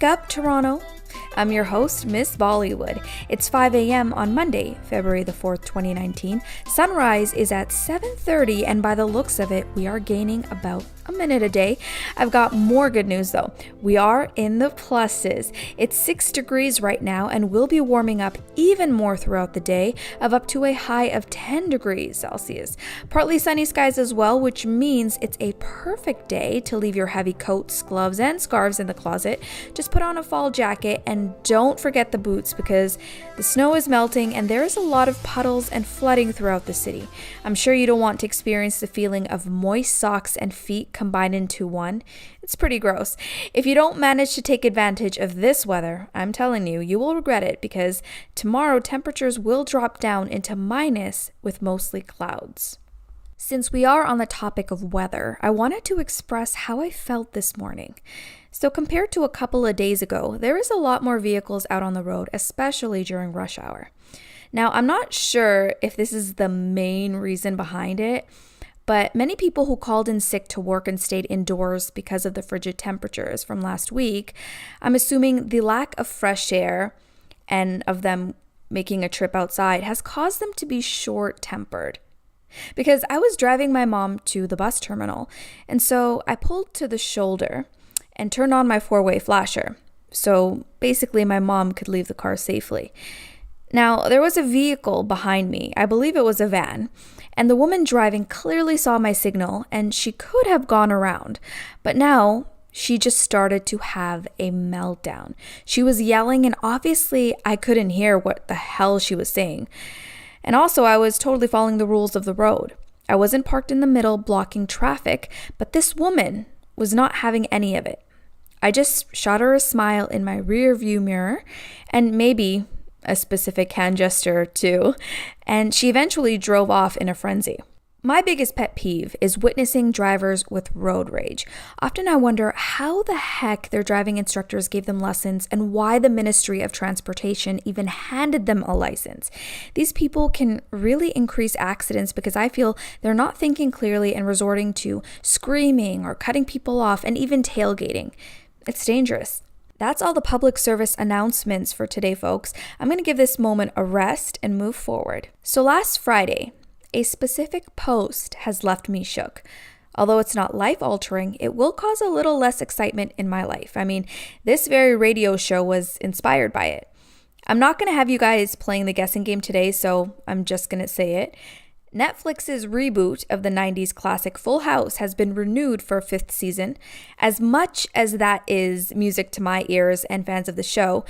up, Toronto? I'm your host, Miss Bollywoood. It's 5 a.m. on Monday, February the 4th, 2019. Sunrise is at 7:30, and by the looks of it, we are gaining about a minute a day. I've got more good news though. We are in the pluses. It's 6 degrees right now, and we'll be warming up even more throughout the day, of up to a high of 10 degrees Celsius. Partly sunny skies as well, which means it's a perfect day to leave your heavy coats, gloves, and scarves in the closet. Just put on a fall jacket and don't forget the boots, because the snow is melting and there is a lot of puddles and flooding throughout the city. I'm sure you don't want to experience the feeling of moist socks and feet combined into one. It's pretty gross. If you don't manage to take advantage of this weather, I'm telling you, you will regret it, because tomorrow temperatures will drop down into minus with mostly clouds. Since we are on the topic of weather, I wanted to express how I felt this morning. So compared to a couple of days ago, there is a lot more vehicles out on the road, especially during rush hour. Now, I'm not sure if this is the main reason behind it, but many people who called in sick to work and stayed indoors because of the frigid temperatures from last week, I'm assuming the lack of fresh air and of them making a trip outside has caused them to be short-tempered. Because I was driving my mom to the bus terminal, and so I pulled to the shoulder and turned on my four-way flasher, so basically my mom could leave the car safely. Now, there was a vehicle behind me, I believe it was a van, and the woman driving clearly saw my signal and she could have gone around, but now she just started to have a meltdown. She was yelling, and obviously I couldn't hear what the hell she was saying. And also, I was totally following the rules of the road. I wasn't parked in the middle blocking traffic, but this woman was not having any of it. I just shot her a smile in my rear view mirror, and maybe a specific hand gesture too, and she eventually drove off in a frenzy. My biggest pet peeve is witnessing drivers with road rage. Often I wonder how the heck their driving instructors gave them lessons and why the Ministry of Transportation even handed them a license. These people can really increase accidents because I feel they're not thinking clearly and resorting to screaming or cutting people off and even tailgating. It's dangerous. That's all the public service announcements for today, folks. I'm going to give this moment a rest and move forward. So last Friday, a specific post has left me shook. Although it's not life-altering, it will cause a little less excitement in my life. I mean, this very radio show was inspired by it. I'm not going to have you guys playing the guessing game today, so I'm just going to say it. Netflix's reboot of the 90s classic Full House has been renewed for a 5th season. As much as that is music to my ears and fans of the show,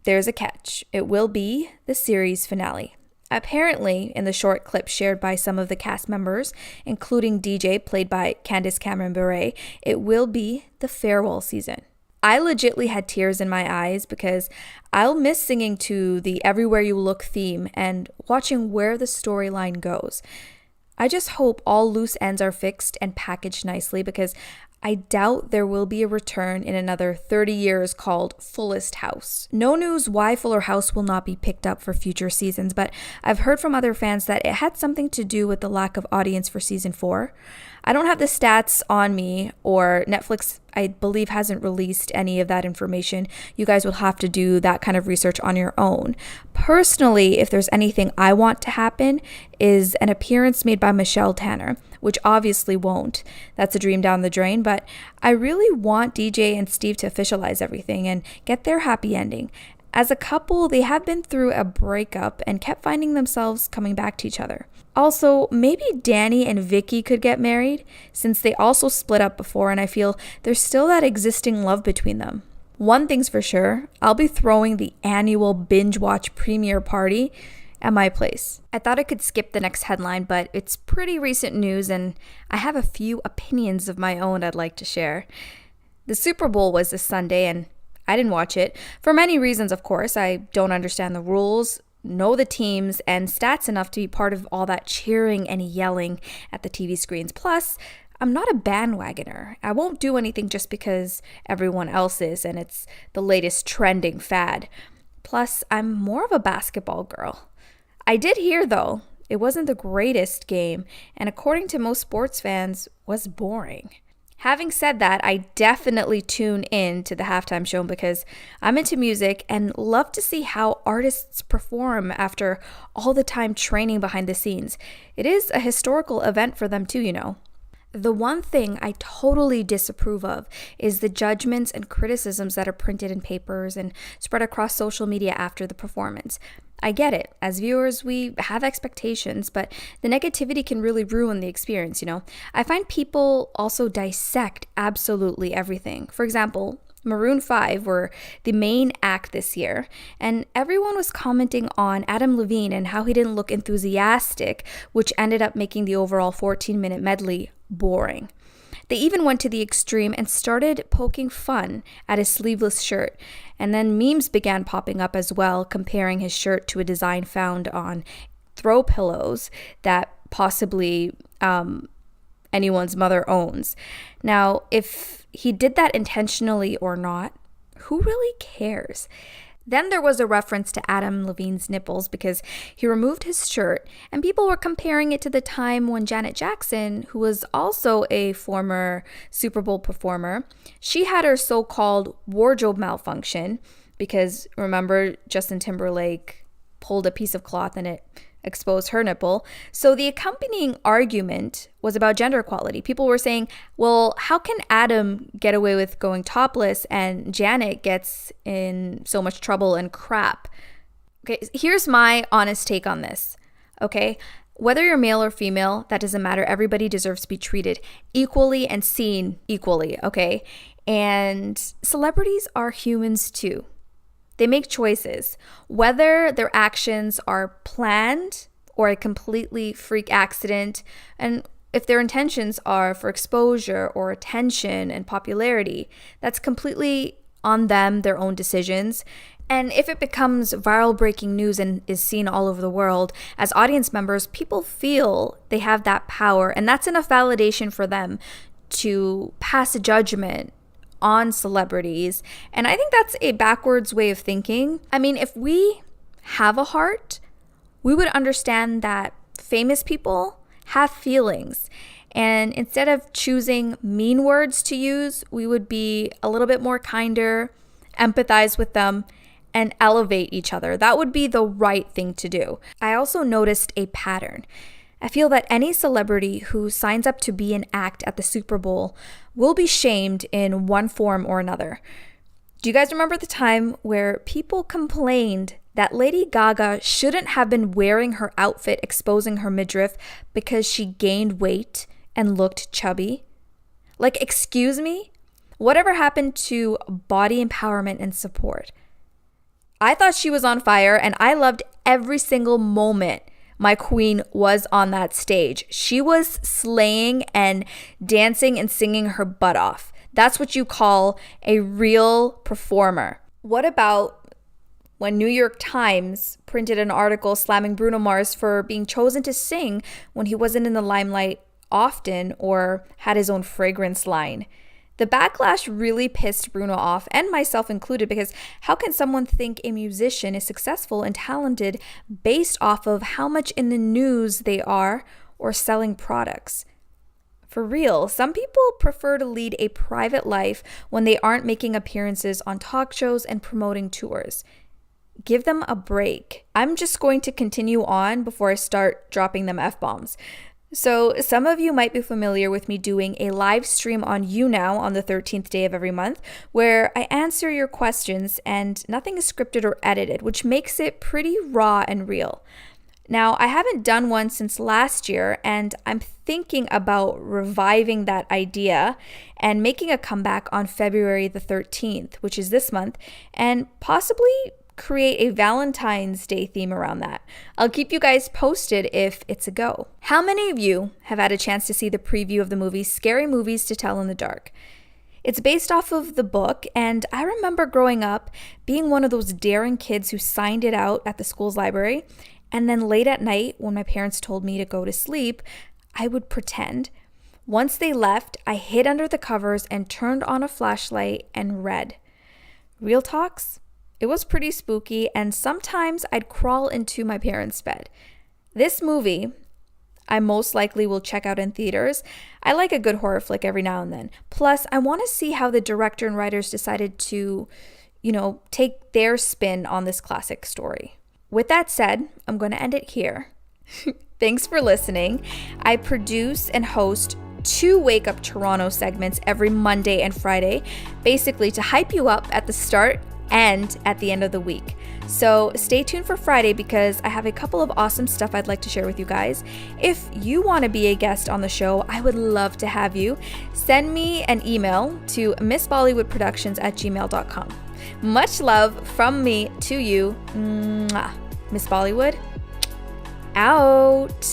there's a catch. It will be the series finale. Apparently, in the short clip shared by some of the cast members, including DJ played by Candace Cameron Bure, it will be the farewell season. I legitly had tears in my eyes because I'll miss singing to the Everywhere You Look theme and watching where the storyline goes. I just hope all loose ends are fixed and packaged nicely, because I doubt there will be a return in another 30 years called Fullest House. No news why Fuller House will not be picked up for future seasons, but I've heard from other fans that it had something to do with the lack of audience for season 4. I don't have the stats on me, or Netflix, I believe, hasn't released any of that information. You guys will have to do that kind of research on your own. Personally, if there's anything I want to happen, is an appearance made by Michelle Tanner, which obviously won't. That's a dream down the drain, but I really want DJ and Steve to officialize everything and get their happy ending. As a couple, they have been through a breakup and kept finding themselves coming back to each other. Also, maybe Danny and Vicky could get married, since they also split up before, and I feel there's still that existing love between them. One thing's for sure, I'll be throwing the annual binge watch premiere party at my place. I thought I could skip the next headline, but it's pretty recent news and I have a few opinions of my own I'd like to share. The Super Bowl was this Sunday and I didn't watch it. For many reasons, of course. I don't understand the rules, know the teams, and stats enough to be part of all that cheering and yelling at the TV screens. Plus, I'm not a bandwagoner. I won't do anything just because everyone else is and it's the latest trending fad. Plus, I'm more of a basketball girl. I did hear, though, it wasn't the greatest game, and according to most sports fans, was boring. Having said that, I definitely tune in to the halftime show because I'm into music and love to see how artists perform after all the time training behind the scenes. It is a historical event for them too, you know. The one thing I totally disapprove of is the judgments and criticisms that are printed in papers and spread across social media after the performance. I get it. As viewers, we have expectations, but the negativity can really ruin the experience, you know? I find people also dissect absolutely everything. For example, Maroon 5 were the main act this year, and everyone was commenting on Adam Levine and how he didn't look enthusiastic, which ended up making the overall 14-minute medley boring. They even went to the extreme and started poking fun at his sleeveless shirt. And then memes began popping up as well, comparing his shirt to a design found on throw pillows that possibly anyone's mother owns. Now, if he did that intentionally or not, who really cares? Then there was a reference to Adam Levine's nipples because he removed his shirt, and people were comparing it to the time when Janet Jackson, who was also a former Super Bowl performer, she had her so-called wardrobe malfunction because, remember, Justin Timberlake pulled a piece of cloth and it exposed her nipple. So the accompanying argument was about gender equality. People were saying, well, how can Adam get away with going topless and Janet gets in so much trouble and crap? Okay, here's my honest take on this. Okay, whether you're male or female, that doesn't matter. Everybody deserves to be treated equally and seen equally, okay? And celebrities are humans too. They make choices, whether their actions are planned or a completely freak accident, and if their intentions are for exposure or attention and popularity, that's completely on them, their own decisions. And if it becomes viral breaking news and is seen all over the world, as audience members, people feel they have that power, and that's enough validation for them to pass a judgment on celebrities. And I think that's a backwards way of thinking. I mean, if we have a heart, we would understand that famous people have feelings. And instead of choosing mean words to use, we would be a little bit more kinder, empathize with them, and elevate each other. That would be the right thing to do. I also noticed a pattern. I feel that any celebrity who signs up to be an act at the Super Bowl will be shamed in one form or another. Do you guys remember the time where people complained that Lady Gaga shouldn't have been wearing her outfit exposing her midriff because she gained weight and looked chubby? Like, excuse me? Whatever happened to body empowerment and support? I thought she was on fire, and I loved every single moment my queen was on that stage. She was slaying and dancing and singing her butt off. That's what you call a real performer. What about when New York Times printed an article slamming Bruno Mars for being chosen to sing when he wasn't in the limelight often or had his own fragrance line? The backlash really pissed Bruno off, and myself included, because how can someone think a musician is successful and talented based off of how much in the news they are or selling products? For real, some people prefer to lead a private life when they aren't making appearances on talk shows and promoting tours. Give them a break. I'm just going to continue on before I start dropping them F-bombs. So some of you might be familiar with me doing a live stream on YouNow on the 13th day of every month, where I answer your questions and nothing is scripted or edited, which makes it pretty raw and real. Now, I haven't done one since last year, and I'm thinking about reviving that idea and making a comeback on February the 13th, which is this month, and possibly create a Valentine's Day theme around that. I'll keep you guys posted if it's a go. How many of you have had a chance to see the preview of the movie Scary Movies to Tell in the Dark? It's based off of the book, and I remember growing up being one of those daring kids who signed it out at the school's library, and then late at night when my parents told me to go to sleep, I would pretend. Once they left, I hid under the covers and turned on a flashlight and read. Real talks? It was pretty spooky, and sometimes I'd crawl into my parents' bed. This movie, I most likely will check out in theaters. I like a good horror flick every now and then. Plus, I want to see how the director and writers decided to, take their spin on this classic story. With that said, I'm going to end it here. Thanks for listening. I produce and host 2 Wake Up Toronto segments every Monday and Friday, basically to hype you up at the start and at the end of the week. So stay tuned for Friday because I have a couple of awesome stuff I'd like to share with you guys. If you want to be a guest on the show, I would love to have you. Send me an email to missbollywoodproductions@gmail.com. Much love from me to you. Mwah. Miss Bollywood, out.